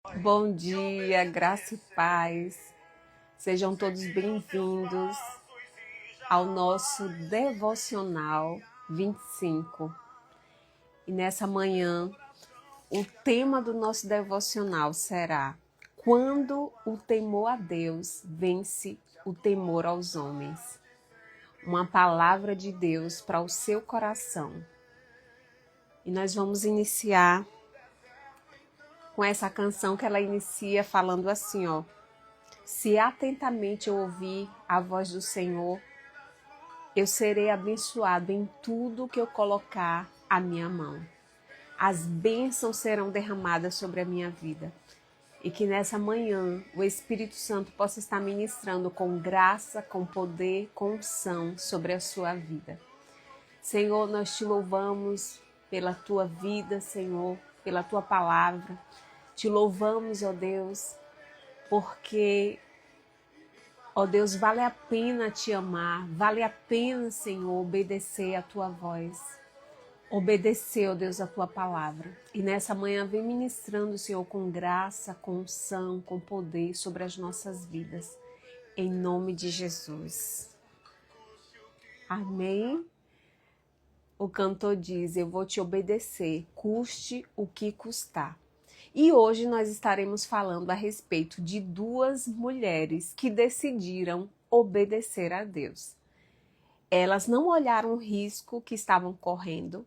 Bom dia, graça e paz. Sejam todos bem-vindos ao nosso devocional 25. E nessa manhã, o tema do nosso devocional será: quando o temor a Deus vence o temor aos homens. Uma palavra de Deus para o seu coração. E nós vamos iniciar com essa canção que ela inicia falando assim, ó: se atentamente eu ouvir a voz do Senhor, eu serei abençoado em tudo que eu colocar a minha mão. As bênçãos serão derramadas sobre a minha vida. E que nessa manhã o Espírito Santo possa estar ministrando com graça, com poder, com unção sobre a sua vida. Senhor, nós te louvamos pela tua vida, Senhor, pela tua palavra. Te louvamos, ó Deus, porque, ó Deus, vale a pena te amar, vale a pena, Senhor, obedecer a tua voz. Obedecer, ó Deus, a tua palavra. E nessa manhã vem ministrando, Senhor, com graça, com unção, com poder sobre as nossas vidas. Em nome de Jesus. Amém? O cantor diz: eu vou te obedecer, custe o que custar. E hoje nós estaremos falando a respeito de duas mulheres que decidiram obedecer a Deus. Elas não olharam o risco que estavam correndo,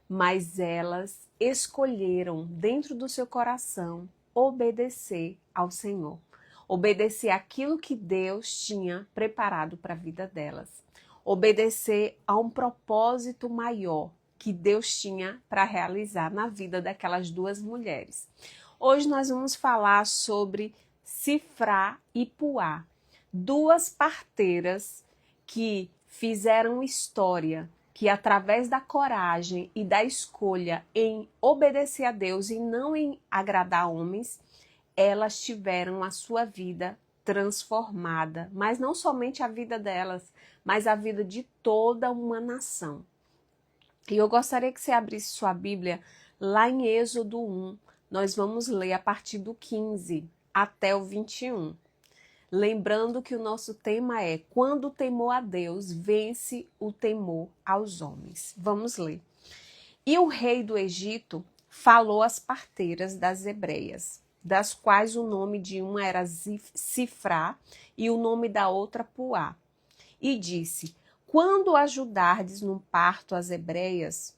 mas elas escolheram dentro do seu coração obedecer ao Senhor. Obedecer aquilo que Deus tinha preparado para a vida delas. Obedecer a um propósito maior que Deus tinha para realizar na vida daquelas duas mulheres. Hoje nós vamos falar sobre Sifrá e Puá, duas parteiras que fizeram história, que através da coragem e da escolha em obedecer a Deus e não em agradar homens, elas tiveram a sua vida transformada, mas não somente a vida delas, mas a vida de toda uma nação. E eu gostaria que você abrisse sua Bíblia lá em Êxodo 1. Nós vamos ler a partir do 15 até o 21. Lembrando que o nosso tema é: quando o temor a Deus vence o temor aos homens. Vamos ler. E o rei do Egito falou às parteiras das hebreias, das quais o nome de uma era Sifrá e o nome da outra Puá. E disse: quando ajudardes no parto as hebreias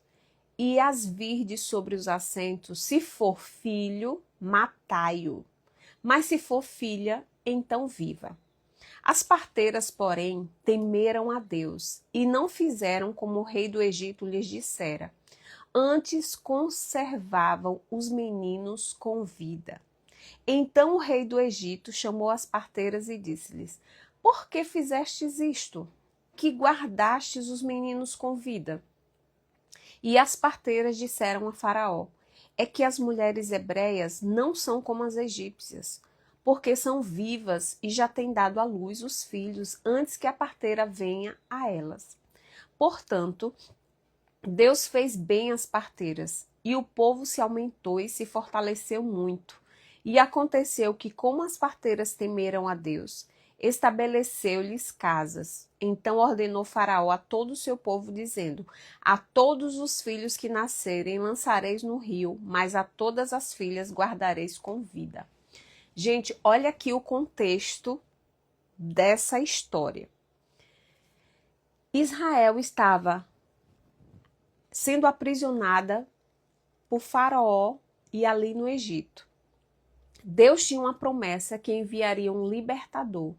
e as virdes sobre os assentos, se for filho, matai-o, mas se for filha, então viva. As parteiras, porém, temeram a Deus e não fizeram como o rei do Egito lhes dissera. Antes conservavam os meninos com vida. Então o rei do Egito chamou as parteiras e disse-lhes: por que fizestes isto? Que guardastes os meninos com vida? E as parteiras disseram a Faraó: é que as mulheres hebreias não são como as egípcias, porque são vivas e já têm dado à luz os filhos antes que a parteira venha a elas. Portanto, Deus fez bem às parteiras, e o povo se aumentou e se fortaleceu muito. E aconteceu que, como as parteiras temeram a Deus, estabeleceu-lhes casas. Então ordenou Faraó a todo o seu povo, dizendo: a todos os filhos que nascerem lançareis no rio, mas a todas as filhas guardareis com vida. Gente, olha aqui o contexto dessa história. Israel estava sendo aprisionada por Faraó e ali no Egito. Deus tinha uma promessa que enviaria um libertador,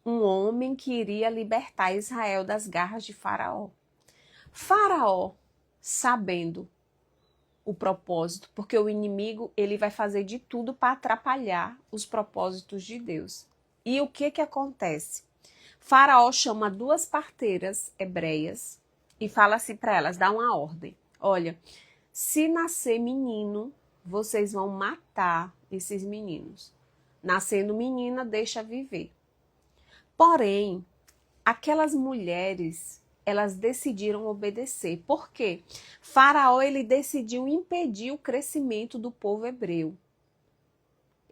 um homem que iria libertar Israel das garras de Faraó. Faraó, sabendo o propósito, porque o inimigo ele vai fazer de tudo para atrapalhar os propósitos de Deus. E o que acontece? Faraó chama duas parteiras hebreias e fala assim para elas, dá uma ordem: olha, se nascer menino, vocês vão matar esses meninos. Nascendo menina, deixa viver. Porém, aquelas mulheres, elas decidiram obedecer. Por quê? Faraó ele decidiu impedir o crescimento do povo hebreu.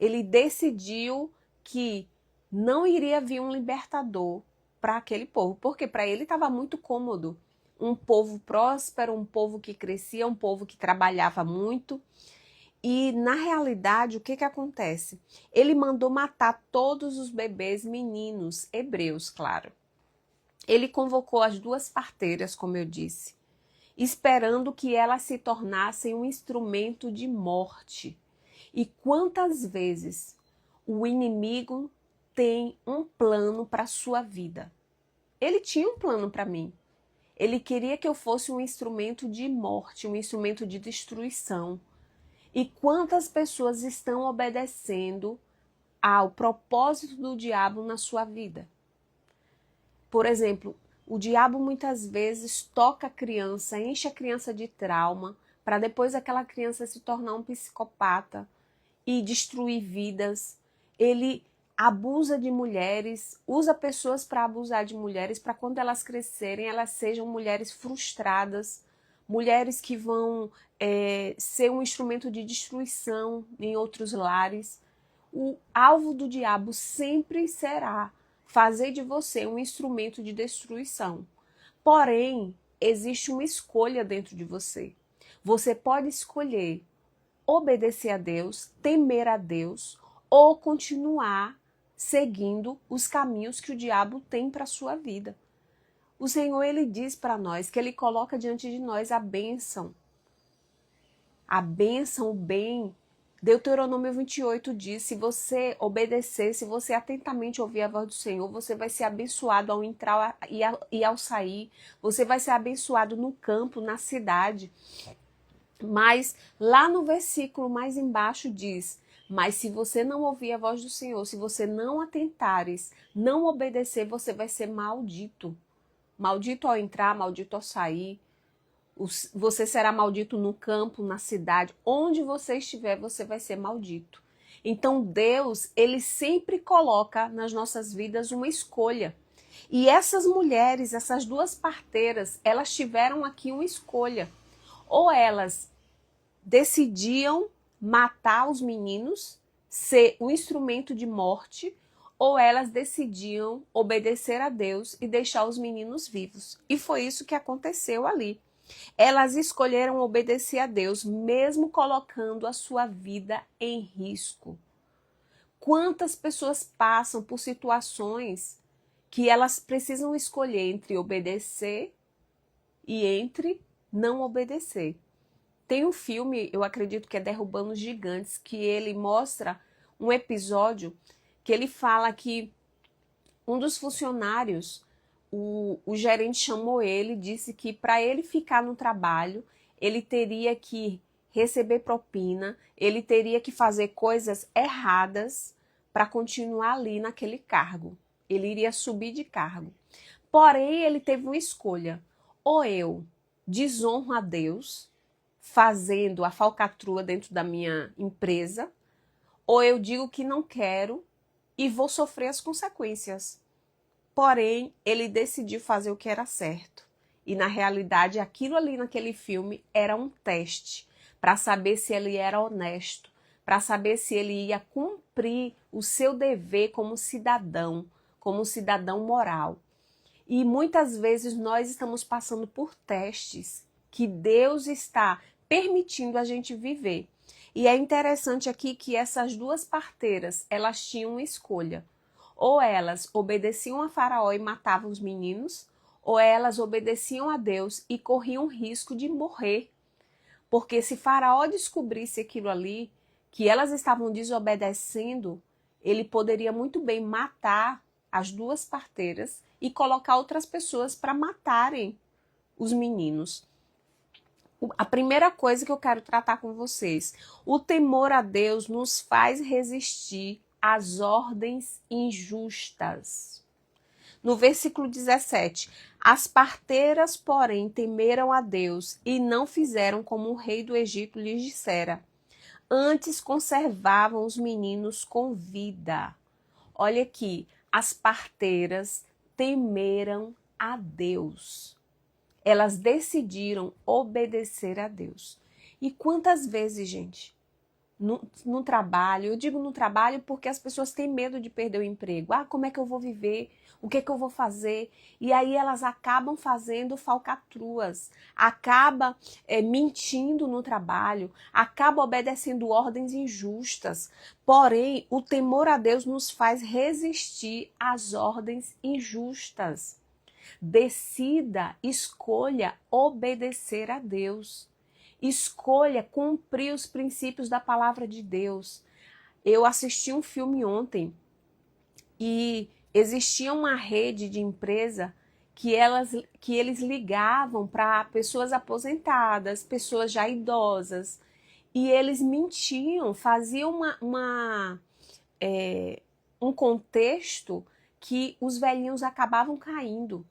Ele decidiu que não iria vir um libertador para aquele povo, porque para ele estava muito cômodo. Um povo próspero, um povo que crescia, um povo que trabalhava muito. E na realidade, o que que acontece? Ele mandou matar todos os bebês meninos, hebreus, claro. Ele convocou as duas parteiras, como eu disse, esperando que elas se tornassem um instrumento de morte. E quantas vezes o inimigo tem um plano para a sua vida? Ele tinha um plano para mim. Ele queria que eu fosse um instrumento de morte, um instrumento de destruição. E quantas pessoas estão obedecendo ao propósito do diabo na sua vida? Por exemplo, o diabo muitas vezes toca a criança, enche a criança de trauma, para depois aquela criança se tornar um psicopata e destruir vidas. Ele abusa de mulheres, usa pessoas para abusar de mulheres, para quando elas crescerem, elas sejam mulheres frustradas, mulheres que vão ser um instrumento de destruição em outros lares. O alvo do diabo sempre será fazer de você um instrumento de destruição. Porém, existe uma escolha dentro de você. Você pode escolher obedecer a Deus, temer a Deus ou continuar seguindo os caminhos que o diabo tem para a sua vida. O Senhor, ele diz para nós que ele coloca diante de nós a bênção. A bênção, o bem. Deuteronômio 28 diz, se você obedecer, se você atentamente ouvir a voz do Senhor, você vai ser abençoado ao entrar e ao sair. Você vai ser abençoado no campo, na cidade. Mas lá no versículo mais embaixo diz, mas se você não ouvir a voz do Senhor, se você não atentares, não obedecer, você vai ser maldito. Maldito ao entrar, maldito ao sair. Você será maldito no campo, na cidade, onde você estiver, você vai ser maldito. Então Deus, ele sempre coloca nas nossas vidas uma escolha. E essas mulheres, essas duas parteiras, elas tiveram aqui uma escolha. Ou elas decidiam matar os meninos, ser um instrumento de morte, ou elas decidiam obedecer a Deus e deixar os meninos vivos. E foi isso que aconteceu ali. Elas escolheram obedecer a Deus, mesmo colocando a sua vida em risco. Quantas pessoas passam por situações que elas precisam escolher entre obedecer e entre não obedecer? Tem um filme, eu acredito que é Derrubando os Gigantes, que ele mostra um episódio que ele fala que um dos funcionários, o gerente chamou ele e disse que para ele ficar no trabalho, ele teria que receber propina, ele teria que fazer coisas erradas para continuar ali naquele cargo. Ele iria subir de cargo. Porém, ele teve uma escolha. Ou eu desonro a Deus, fazendo a falcatrua dentro da minha empresa, ou eu digo que não quero e vou sofrer as consequências. Porém, ele decidiu fazer o que era certo. E na realidade, aquilo ali naquele filme era um teste para saber se ele era honesto, para saber se ele ia cumprir o seu dever como cidadão moral. E muitas vezes nós estamos passando por testes que Deus está permitindo a gente viver. E é interessante aqui que essas duas parteiras, elas tinham uma escolha. Ou elas obedeciam a Faraó e matavam os meninos, ou elas obedeciam a Deus e corriam risco de morrer. Porque se Faraó descobrisse aquilo ali, que elas estavam desobedecendo, ele poderia muito bem matar as duas parteiras e colocar outras pessoas para matarem os meninos. A primeira coisa que eu quero tratar com vocês, o temor a Deus nos faz resistir às ordens injustas. No versículo 17, as parteiras, porém, temeram a Deus e não fizeram como o rei do Egito lhes dissera. Antes conservavam os meninos com vida. Olha aqui, as parteiras temeram a Deus. Elas decidiram obedecer a Deus. E quantas vezes, gente, no trabalho. Eu digo no trabalho porque as pessoas têm medo de perder o emprego. Ah, como é que eu vou viver? O que é que eu vou fazer? E aí elas acabam fazendo falcatruas, acaba mentindo no trabalho, acaba obedecendo ordens injustas. Porém, o temor a Deus nos faz resistir às ordens injustas. Decida, escolha obedecer a Deus. Escolha cumprir os princípios da palavra de Deus. Eu assisti um filme ontem e existia uma rede de empresa que eles ligavam para pessoas aposentadas, pessoas já idosas, e eles mentiam, faziam um contexto que os velhinhos acabavam caindo.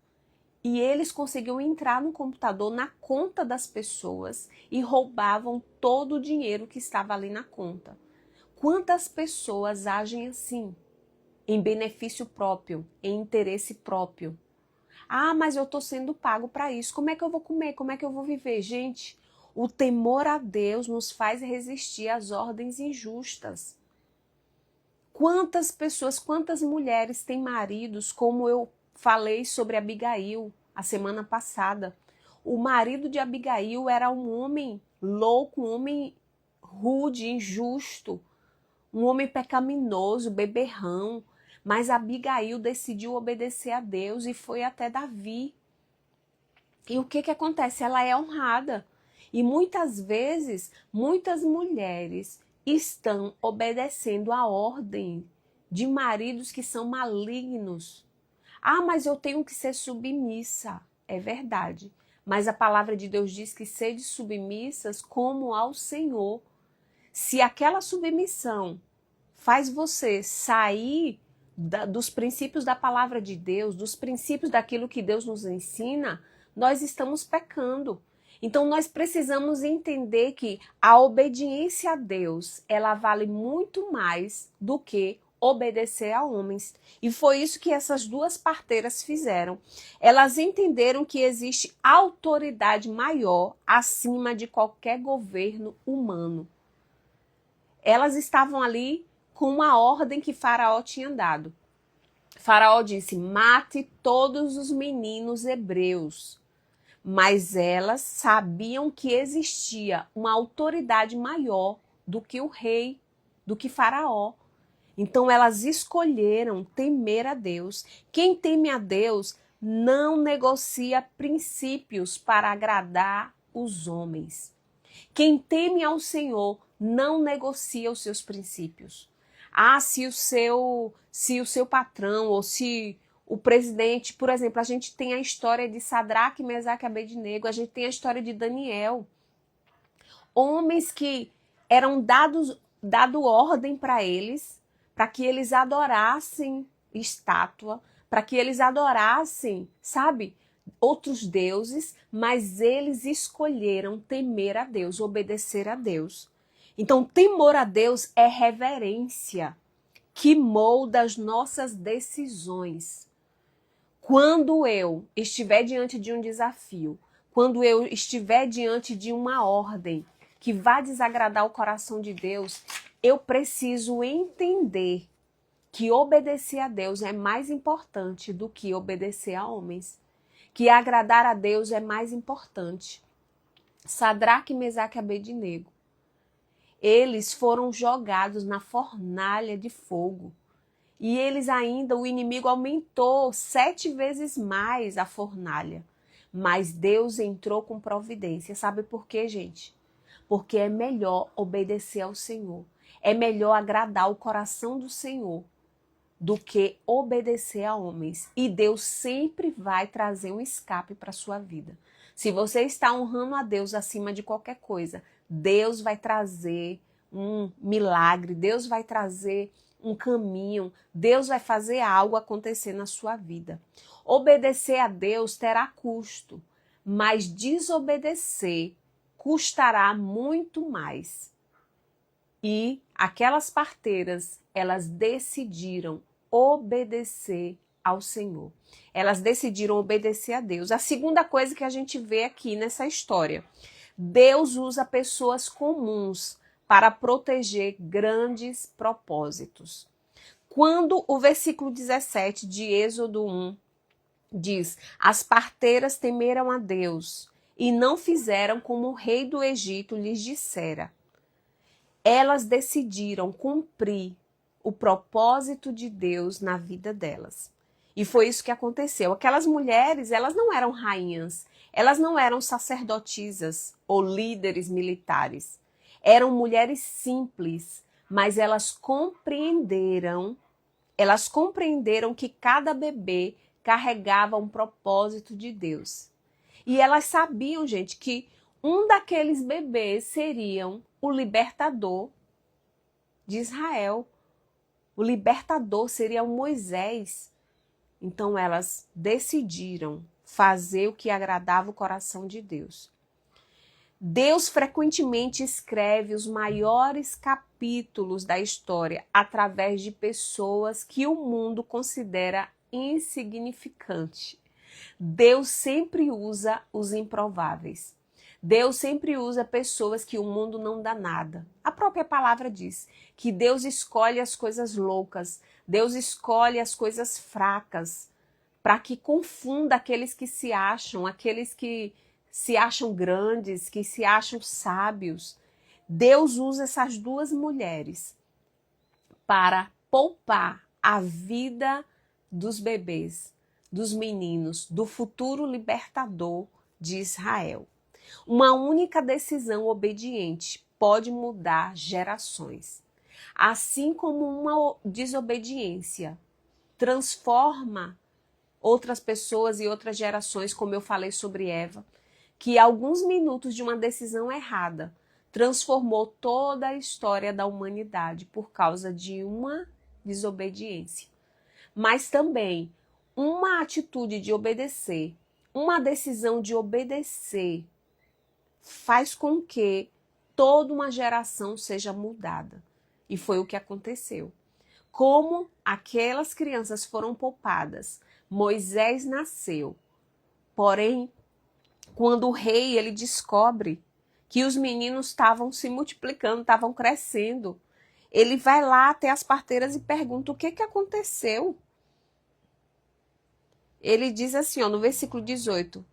E eles conseguiam entrar no computador, na conta das pessoas e roubavam todo o dinheiro que estava ali na conta. Quantas pessoas agem assim? Em benefício próprio, em interesse próprio. Ah, mas eu estou sendo pago para isso. Como é que eu vou comer? Como é que eu vou viver? Gente, o temor a Deus nos faz resistir às ordens injustas. Quantas pessoas, quantas mulheres têm maridos, como eu falei sobre Abigail a semana passada. O marido de Abigail era um homem louco, um homem rude, injusto, um homem pecaminoso, beberrão. Mas Abigail decidiu obedecer a Deus e foi até Davi. E o que acontece? Ela é honrada. E muitas vezes, muitas mulheres estão obedecendo a ordem de maridos que são malignos. Ah, mas eu tenho que ser submissa. É verdade. Mas a palavra de Deus diz que sede submissas como ao Senhor. Se aquela submissão faz você sair dos princípios da palavra de Deus, dos princípios daquilo que Deus nos ensina, nós estamos pecando. Então nós precisamos entender que a obediência a Deus, ela vale muito mais do que obedecer a homens. E foi isso que essas duas parteiras fizeram. Elas entenderam que existe autoridade maior acima de qualquer governo humano. Elas estavam ali com uma ordem que Faraó tinha dado. Faraó disse: mate todos os meninos hebreus. Mas elas sabiam que existia uma autoridade maior do que o rei, do que Faraó. Então elas escolheram temer a Deus. Quem teme a Deus não negocia princípios para agradar os homens. Quem teme ao Senhor não negocia os seus princípios. Ah, se o seu patrão ou se o presidente, por exemplo, a gente tem a história de Sadraque, Mesaque e Abednego, a gente tem a história de Daniel. Homens que eram dado ordem para eles, para que eles adorassem estátua, para que eles adorassem, sabe, outros deuses, mas eles escolheram temer a Deus, obedecer a Deus. Então, temor a Deus é reverência que molda as nossas decisões. Quando eu estiver diante de um desafio, quando eu estiver diante de uma ordem que vai desagradar o coração de Deus, eu preciso entender que obedecer a Deus é mais importante do que obedecer a homens. Que agradar a Deus é mais importante. Sadraque, Mesaque e Abednego, eles foram jogados na fornalha de fogo. E eles ainda, o inimigo aumentou 7 vezes mais a fornalha. Mas Deus entrou com providência. Sabe por quê, gente? Porque é melhor obedecer ao Senhor. É melhor agradar o coração do Senhor do que obedecer a homens. E Deus sempre vai trazer um escape para a sua vida. Se você está honrando a Deus acima de qualquer coisa, Deus vai trazer um milagre, Deus vai trazer um caminho, Deus vai fazer algo acontecer na sua vida. Obedecer a Deus terá custo, mas desobedecer custará muito mais. E aquelas parteiras, elas decidiram obedecer ao Senhor. Elas decidiram obedecer a Deus. A segunda coisa que a gente vê aqui nessa história: Deus usa pessoas comuns para proteger grandes propósitos. Quando o versículo 17 de Êxodo 1 diz: as parteiras temeram a Deus e não fizeram como o rei do Egito lhes dissera. Elas decidiram cumprir o propósito de Deus na vida delas. E foi isso que aconteceu. Aquelas mulheres, elas não eram rainhas, elas não eram sacerdotisas ou líderes militares. Eram mulheres simples, mas elas compreenderam que cada bebê carregava um propósito de Deus. E elas sabiam, gente, que um daqueles bebês seriam o libertador de Israel. O libertador seria o Moisés. Então elas decidiram fazer o que agradava o coração de Deus. Deus frequentemente escreve os maiores capítulos da história através de pessoas que o mundo considera insignificante. Deus sempre usa os improváveis. Deus sempre usa pessoas que o mundo não dá nada. A própria palavra diz que Deus escolhe as coisas loucas, Deus escolhe as coisas fracas, para que confunda aqueles que se acham grandes, que se acham sábios. Deus usa essas duas mulheres para poupar a vida dos bebês, dos meninos, do futuro libertador de Israel. Uma única decisão obediente pode mudar gerações. Assim como uma desobediência transforma outras pessoas e outras gerações, como eu falei sobre Eva, que alguns minutos de uma decisão errada transformou toda a história da humanidade por causa de uma desobediência. Mas também uma atitude de obedecer, uma decisão de obedecer, faz com que toda uma geração seja mudada. E foi o que aconteceu. Como aquelas crianças foram poupadas, Moisés nasceu. Porém, quando o rei ele descobre que os meninos estavam se multiplicando, estavam crescendo, ele vai lá até as parteiras e pergunta o que aconteceu. Ele diz assim, no versículo 18,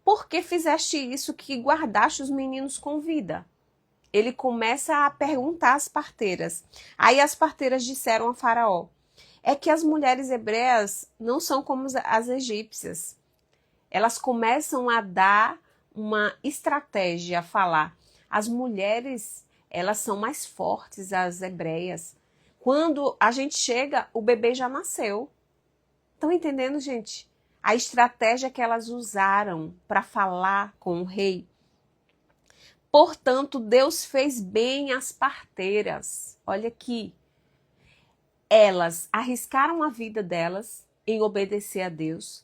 por que fizeste isso que guardaste os meninos com vida? Ele começa a perguntar às parteiras. Aí as parteiras disseram a Faraó, é que as mulheres hebreias não são como as egípcias. Elas começam a dar uma estratégia, a falar, as mulheres, elas são mais fortes, as hebreias. Quando a gente chega, o bebê já nasceu. Estão entendendo, gente? A estratégia que elas usaram para falar com o rei. Portanto, Deus fez bem às parteiras. Olha aqui. Elas arriscaram a vida delas em obedecer a Deus,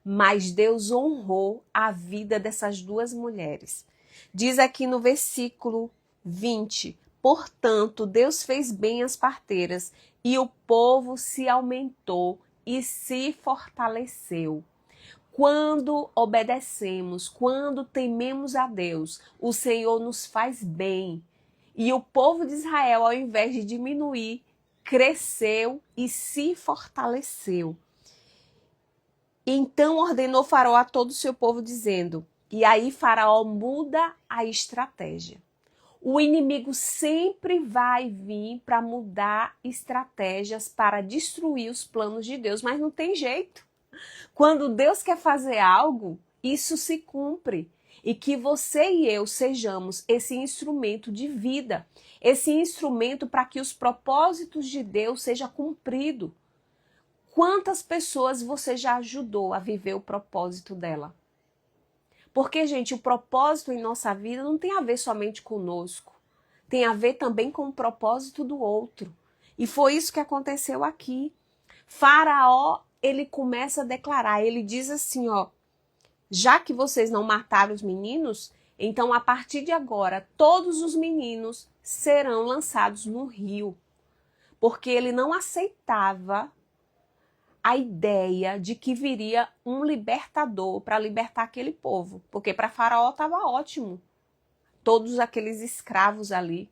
mas Deus honrou a vida dessas duas mulheres. Diz aqui no versículo 20, portanto, Deus fez bem às parteiras e o povo se aumentou e se fortaleceu. Quando obedecemos, quando tememos a Deus, o Senhor nos faz bem. E o povo de Israel, ao invés de diminuir, cresceu e se fortaleceu. Então ordenou Faraó a todo o seu povo, dizendo, e aí Faraó muda a estratégia. O inimigo sempre vai vir para mudar estratégias para destruir os planos de Deus, mas não tem jeito. Quando Deus quer fazer algo, isso se cumpre. E que você e eu sejamos esse instrumento de vida, esse instrumento para que os propósitos de Deus sejam cumpridos. Quantas pessoas você já ajudou a viver o propósito dela? Porque, gente, o propósito em nossa vida não tem a ver somente conosco. Tem a ver também com o propósito do outro. E foi isso que aconteceu aqui. Faraó, ele começa a declarar, ele diz assim, já que vocês não mataram os meninos, então a partir de agora todos os meninos serão lançados no rio. Porque ele não aceitava a ideia de que viria um libertador para libertar aquele povo. Porque para Faraó estava ótimo. Todos aqueles escravos ali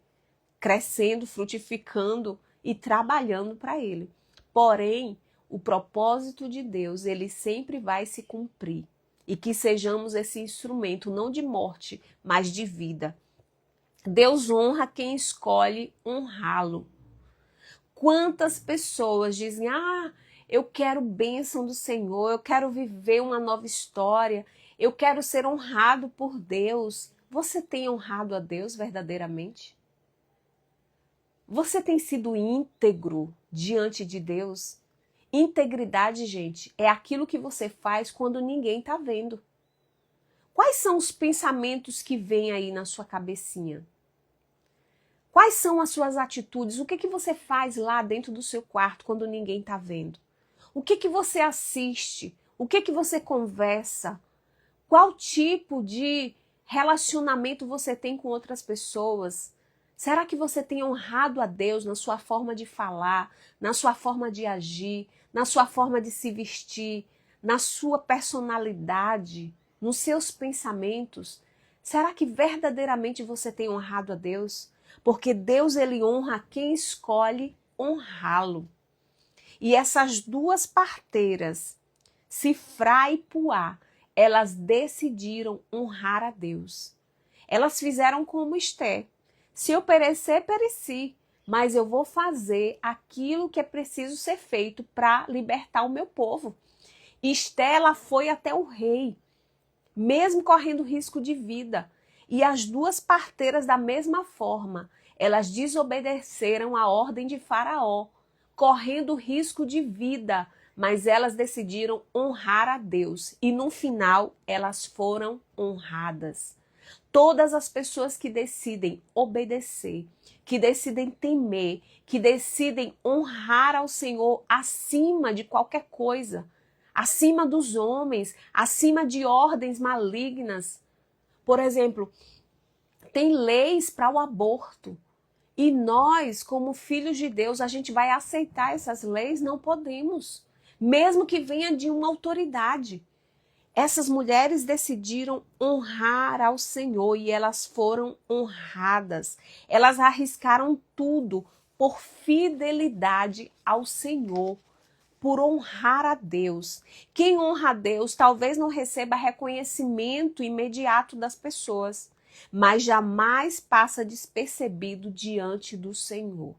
crescendo, frutificando e trabalhando para Ele. Porém, o propósito de Deus, ele sempre vai se cumprir. E que sejamos esse instrumento, não de morte, mas de vida. Deus honra quem escolhe honrá-lo. Quantas pessoas dizem, eu quero bênção do Senhor, eu quero viver uma nova história, eu quero ser honrado por Deus. Você tem honrado a Deus verdadeiramente? Você tem sido íntegro diante de Deus? Integridade, gente, é aquilo que você faz quando ninguém está vendo. Quais são os pensamentos que vêm aí na sua cabecinha? Quais são as suas atitudes? O que você faz lá dentro do seu quarto quando ninguém está vendo? O que você assiste? O que você conversa? Qual tipo de relacionamento você tem com outras pessoas? Será que você tem honrado a Deus na sua forma de falar, na sua forma de agir, na sua forma de se vestir, na sua personalidade, nos seus pensamentos? Será que verdadeiramente você tem honrado a Deus? Porque Deus, ele honra quem escolhe honrá-lo. E essas duas parteiras, Sifrá e Puá, elas decidiram honrar a Deus. Elas fizeram como Esté. Se eu perecer, pereci, mas eu vou fazer aquilo que é preciso ser feito para libertar o meu povo. Esté, ela foi até o rei, mesmo correndo risco de vida. E as duas parteiras, da mesma forma, elas desobedeceram a ordem de Faraó, correndo risco de vida, mas elas decidiram honrar a Deus. E no final, elas foram honradas. Todas as pessoas que decidem obedecer, que decidem temer, que decidem honrar ao Senhor acima de qualquer coisa, acima dos homens, acima de ordens malignas. Por exemplo, tem leis para o aborto. E nós, como filhos de Deus, a gente vai aceitar essas leis? Não podemos. Mesmo que venha de uma autoridade. Essas mulheres decidiram honrar ao Senhor e elas foram honradas. Elas arriscaram tudo por fidelidade ao Senhor, por honrar a Deus. Quem honra a Deus talvez não receba reconhecimento imediato das pessoas, mas jamais passa despercebido diante do Senhor.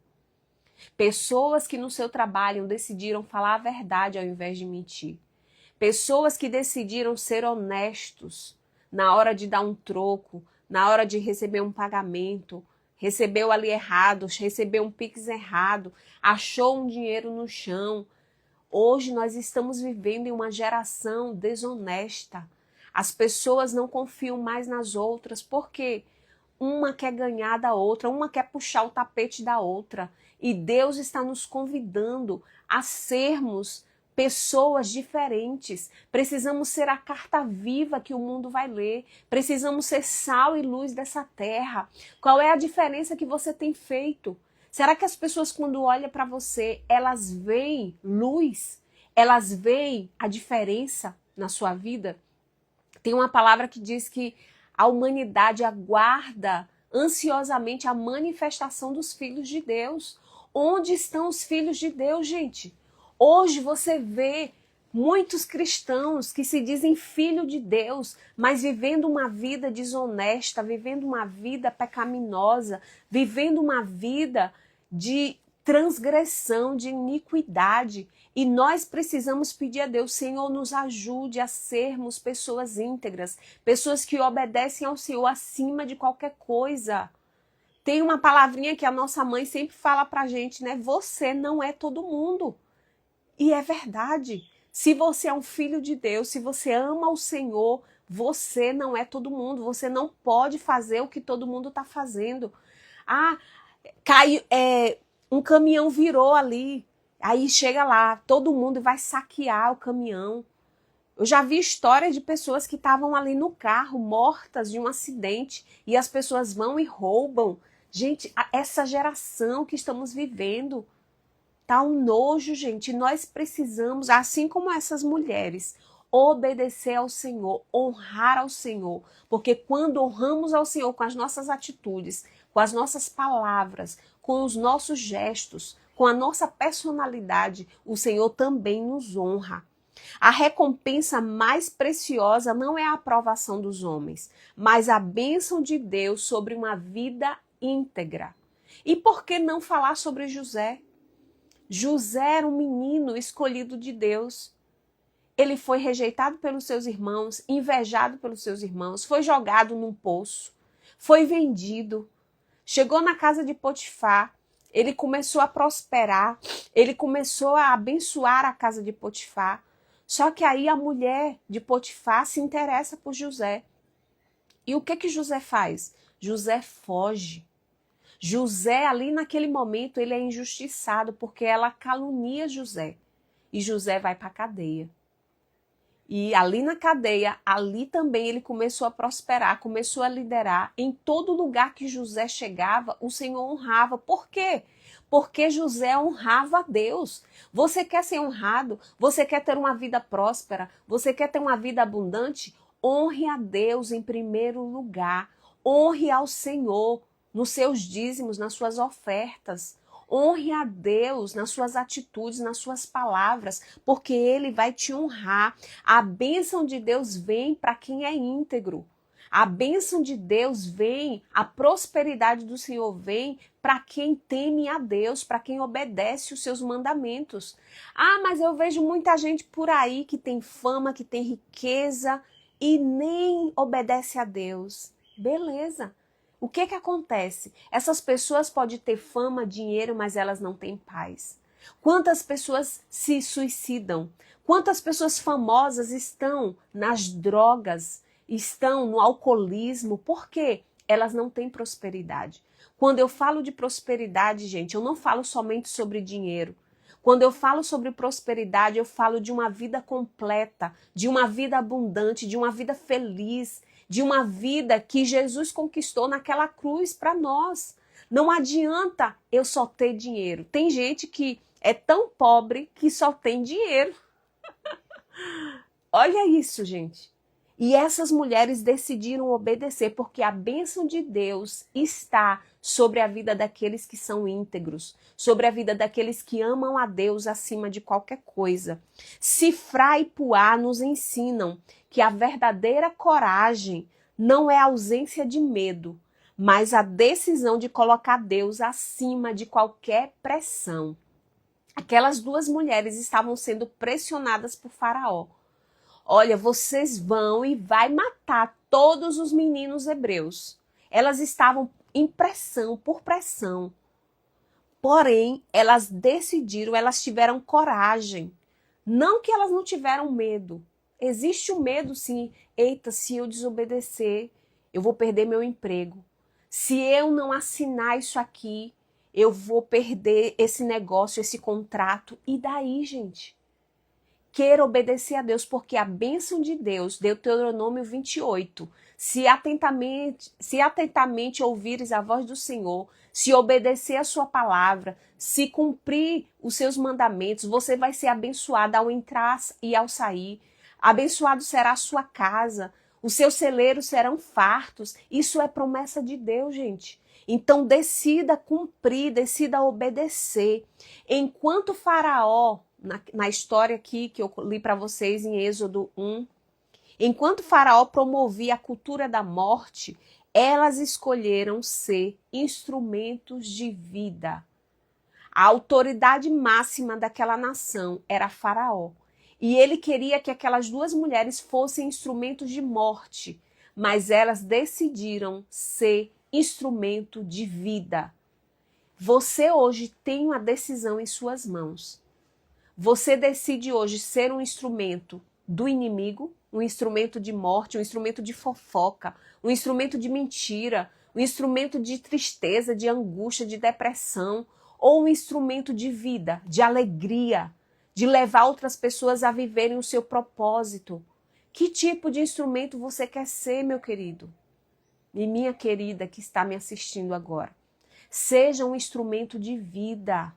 Pessoas que no seu trabalho decidiram falar a verdade ao invés de mentir. Pessoas que decidiram ser honestos na hora de dar um troco, na hora de receber um pagamento, recebeu ali errado, recebeu um Pix errado, achou um dinheiro no chão. Hoje nós estamos vivendo em uma geração desonesta. As pessoas não confiam mais nas outras, porque uma quer ganhar da outra, uma quer puxar o tapete da outra. E Deus está nos convidando a sermos pessoas diferentes. Precisamos ser a carta viva que o mundo vai ler. Precisamos ser sal e luz dessa terra. Qual é a diferença que você tem feito? Será que as pessoas, quando olham para você, elas veem luz? Elas veem a diferença na sua vida? Tem uma palavra que diz que a humanidade aguarda ansiosamente a manifestação dos filhos de Deus. Onde estão os filhos de Deus, gente? Hoje você vê muitos cristãos que se dizem filho de Deus, mas vivendo uma vida desonesta, vivendo uma vida pecaminosa, vivendo uma vida de transgressão, de iniquidade. E nós precisamos pedir a Deus, Senhor, nos ajude a sermos pessoas íntegras, pessoas que obedecem ao Senhor acima de qualquer coisa. Tem uma palavrinha que a nossa mãe sempre fala pra gente, né? Você não é todo mundo. E é verdade. Se você é um filho de Deus, se você ama o Senhor, você não é todo mundo. Você não pode fazer o que todo mundo está fazendo. Um caminhão virou ali. Aí chega lá, todo mundo vai saquear o caminhão. Eu já vi histórias de pessoas que estavam ali no carro, mortas de um acidente, e as pessoas vão e roubam. Gente, essa geração que estamos vivendo, tá um nojo, gente. Nós precisamos, assim como essas mulheres, obedecer ao Senhor, honrar ao Senhor. Porque quando honramos ao Senhor com as nossas atitudes, com as nossas palavras, com os nossos gestos, com a nossa personalidade, o Senhor também nos honra. A recompensa mais preciosa não é a aprovação dos homens, mas a bênção de Deus sobre uma vida íntegra. E por que não falar sobre José? José era um menino escolhido de Deus. Ele foi rejeitado pelos seus irmãos, invejado pelos seus irmãos, foi jogado num poço, foi vendido, chegou na casa de Potifar, ele começou a prosperar, ele começou a abençoar a casa de Potifar. Só que aí a mulher de Potifar se interessa por José. E o que José faz? José foge. José, ali naquele momento, ele é injustiçado porque ela calunia José. E José vai para a cadeia. E ali na cadeia, ali também ele começou a prosperar, começou a liderar. Em todo lugar que José chegava, o Senhor honrava. Por quê? Porque José honrava a Deus. Você quer ser honrado? Você quer ter uma vida próspera? Você quer ter uma vida abundante? Honre a Deus em primeiro lugar. Honre ao Senhor nos seus dízimos, nas suas ofertas. Honre a Deus nas suas atitudes, nas suas palavras, porque Ele vai te honrar. A bênção de Deus vem para quem é íntegro. A bênção de Deus vem, a prosperidade do Senhor vem para quem teme a Deus, para quem obedece os seus mandamentos. Ah, mas eu vejo muita gente por aí que tem fama, que tem riqueza e nem obedece a Deus. Beleza. O que acontece? Essas pessoas podem ter fama, dinheiro, mas elas não têm paz. Quantas pessoas se suicidam? Quantas pessoas famosas estão nas drogas, estão no alcoolismo? Por quê? Elas não têm prosperidade. Quando eu falo de prosperidade, gente, eu não falo somente sobre dinheiro. Quando eu falo sobre prosperidade, eu falo de uma vida completa, de uma vida abundante, de uma vida feliz, de uma vida que Jesus conquistou naquela cruz para nós. Não adianta eu só ter dinheiro. Tem gente que é tão pobre que só tem dinheiro. Olha isso, gente. E essas mulheres decidiram obedecer porque a bênção de Deus está sobre a vida daqueles que são íntegros, sobre a vida daqueles que amam a Deus acima de qualquer coisa. Sifrá e Puá nos ensinam que a verdadeira coragem não é a ausência de medo, mas a decisão de colocar Deus acima de qualquer pressão. Aquelas duas mulheres estavam sendo pressionadas por Faraó. Olha, vocês vão e vai matar todos os meninos hebreus. Elas estavam em pressão, por pressão. Porém, elas decidiram, elas tiveram coragem. Não que elas não tiveram medo. Existe o medo, sim. Eita, se eu desobedecer, eu vou perder meu emprego. Se eu não assinar isso aqui, eu vou perder esse negócio, esse contrato. E daí, gente? Queira obedecer a Deus, porque a bênção de Deus, Deuteronômio 28, se atentamente ouvires a voz do Senhor, se obedecer a sua palavra, se cumprir os seus mandamentos, você vai ser abençoado ao entrar e ao sair. Abençoado será a sua casa, os seus celeiros serão fartos. Isso é promessa de Deus, gente. Então decida cumprir, decida obedecer. Enquanto Faraó, na história aqui que eu li para vocês em Êxodo 1, enquanto Faraó promovia a cultura da morte, elas escolheram ser instrumentos de vida. A autoridade máxima daquela nação era Faraó. E ele queria que aquelas duas mulheres fossem instrumentos de morte, mas elas decidiram ser instrumento de vida. Você hoje tem uma decisão em suas mãos. Você decide hoje ser um instrumento do inimigo, um instrumento de morte, um instrumento de fofoca, um instrumento de mentira, um instrumento de tristeza, de angústia, de depressão, ou um instrumento de vida, de alegria, de levar outras pessoas a viverem o seu propósito. Que tipo de instrumento você quer ser, meu querido? E minha querida que está me assistindo agora. Seja um instrumento de vida.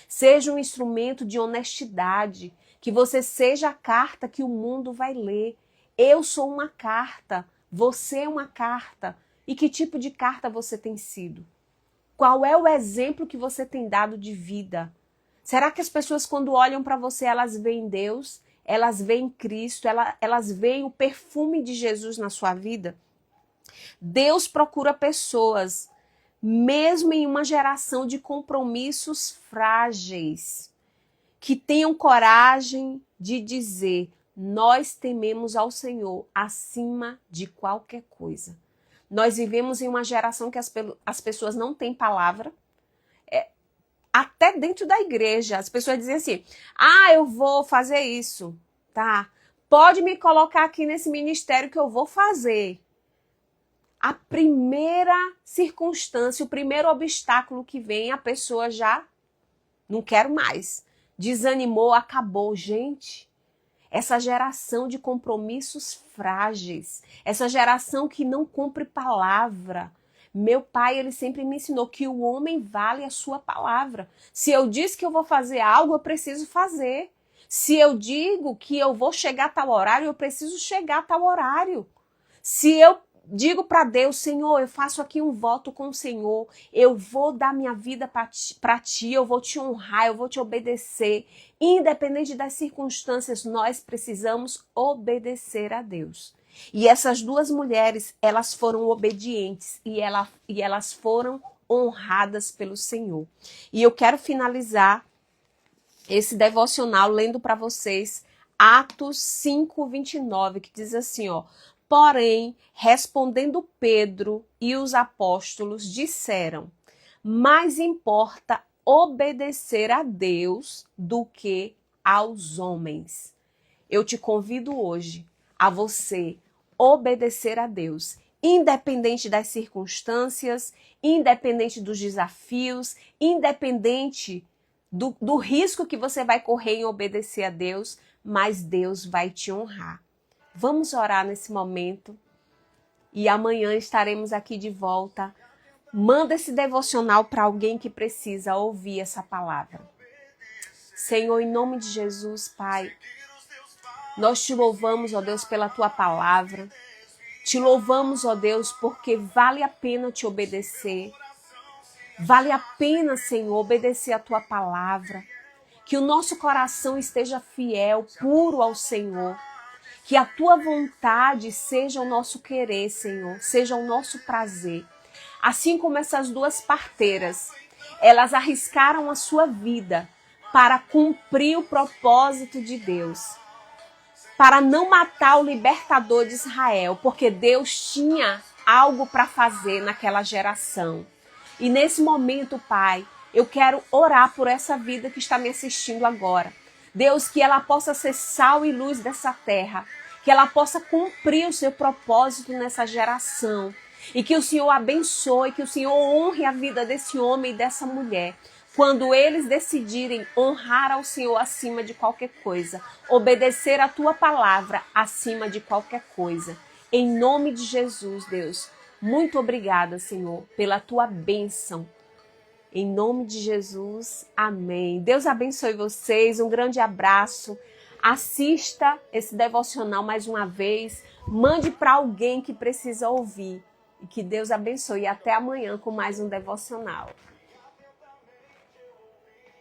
Seja um instrumento de honestidade, que você seja a carta que o mundo vai ler. Eu sou uma carta, você é uma carta. E que tipo de carta você tem sido? Qual é o exemplo que você tem dado de vida? Será que as pessoas, quando olham para você, elas veem Deus? Elas veem Cristo? Elas veem o perfume de Jesus na sua vida? Deus procura pessoas, mesmo em uma geração de compromissos frágeis, que tenham coragem de dizer: nós tememos ao Senhor acima de qualquer coisa. Nós vivemos em uma geração que as pessoas não têm palavra. Até dentro da igreja, as pessoas dizem assim: eu vou fazer isso, tá? Pode me colocar aqui nesse ministério que eu vou fazer. A primeira circunstância, o primeiro obstáculo que vem, a pessoa já não quero mais. Desanimou, acabou. Gente, essa geração de compromissos frágeis, essa geração que não cumpre palavra. Meu pai, ele sempre me ensinou que o homem vale a sua palavra. Se eu disse que eu vou fazer algo, eu preciso fazer. Se eu digo que eu vou chegar a tal horário, eu preciso chegar a tal horário. Se eu digo para Deus: Senhor, eu faço aqui um voto com o Senhor, eu vou dar minha vida para ti, eu vou te honrar, eu vou te obedecer. Independente das circunstâncias, nós precisamos obedecer a Deus. E essas duas mulheres, elas foram obedientes e elas foram honradas pelo Senhor. E eu quero finalizar esse devocional lendo para vocês Atos 5:29, que diz assim, ó: porém, respondendo Pedro e os apóstolos disseram: mais importa obedecer a Deus do que aos homens. Eu te convido hoje a você obedecer a Deus, independente das circunstâncias, independente dos desafios, independente do risco que você vai correr em obedecer a Deus, mas Deus vai te honrar. Vamos orar nesse momento e amanhã estaremos aqui de volta. Manda esse devocional para alguém que precisa ouvir essa palavra. Senhor, em nome de Jesus, Pai, nós te louvamos, ó Deus, pela tua palavra. Te louvamos, ó Deus, porque vale a pena te obedecer. Vale a pena, Senhor, obedecer a tua palavra. Que o nosso coração esteja fiel, puro ao Senhor. Que a tua vontade seja o nosso querer, Senhor, seja o nosso prazer. Assim como essas duas parteiras, elas arriscaram a sua vida para cumprir o propósito de Deus, para não matar o libertador de Israel, porque Deus tinha algo para fazer naquela geração. E nesse momento, Pai, eu quero orar por essa vida que está me assistindo agora. Deus, que ela possa ser sal e luz dessa terra, que ela possa cumprir o seu propósito nessa geração, e que o Senhor abençoe, que o Senhor honre a vida desse homem e dessa mulher, quando eles decidirem honrar ao Senhor acima de qualquer coisa, obedecer a tua palavra acima de qualquer coisa. Em nome de Jesus, Deus, muito obrigada, Senhor, pela tua bênção. Em nome de Jesus, amém. Deus abençoe vocês, um grande abraço. Assista esse devocional mais uma vez, mande para alguém que precisa ouvir. E que Deus abençoe. E até amanhã com mais um devocional.